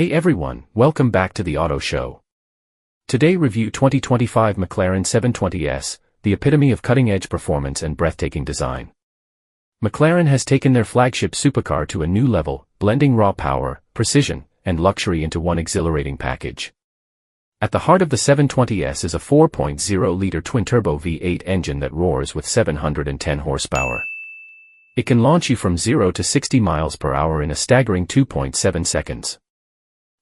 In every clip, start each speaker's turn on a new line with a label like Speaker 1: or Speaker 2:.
Speaker 1: Hey everyone, welcome back to the Auto Show. Today review 2025 McLaren 720S, the epitome of cutting-edge performance and breathtaking design. McLaren has taken their flagship supercar to a new level, blending raw power, precision, and luxury into one exhilarating package. At the heart of the 720S is a 4.0-liter twin-turbo V8 engine that roars with 710 horsepower. It can launch you from 0 to 60 miles per hour in a staggering 2.7 seconds.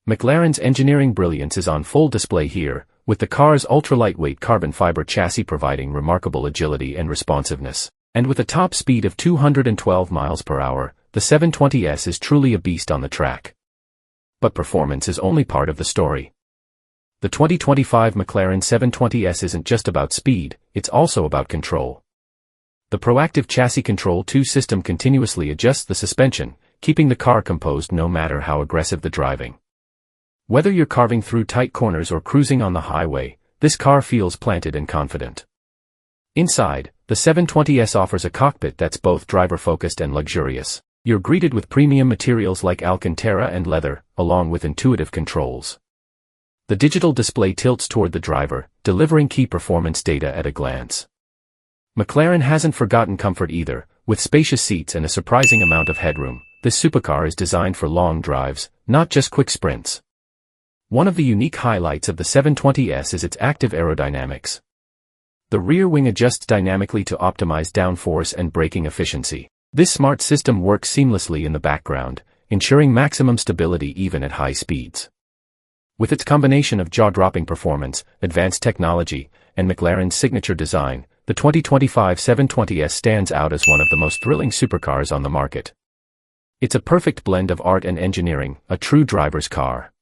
Speaker 1: McLaren's engineering brilliance is on full display here, with the car's ultra-lightweight carbon fiber chassis providing remarkable agility and responsiveness. And with a top speed of 212 miles per hour, the 720S is truly a beast on the track. But performance is only part of the story. The 2025 McLaren 720S isn't just about speed, it's also about control. The proactive chassis control 2 system continuously adjusts the suspension, keeping the car composed no matter how aggressive the driving. Whether you're carving through tight corners or cruising on the highway, this car feels planted and confident. Inside, the 720S offers a cockpit that's both driver-focused and luxurious. You're greeted with premium materials like Alcantara and leather, along with intuitive controls. The digital display tilts toward the driver, delivering key performance data at a glance. McLaren hasn't forgotten comfort either, with spacious seats and a surprising amount of headroom. This supercar is designed for long drives, not just quick sprints. One of the unique highlights of the 720S is its Active Aerodynamics. The rear wing adjusts dynamically to optimize downforce and braking efficiency. This smart system works seamlessly in the background, ensuring maximum stability even at high speeds. With its combination of jaw-dropping performance, advanced technology, and McLaren's signature design, the 2025 720S stands out as one of the most thrilling supercars on the market. It's a perfect blend of art and engineering, a true driver's car.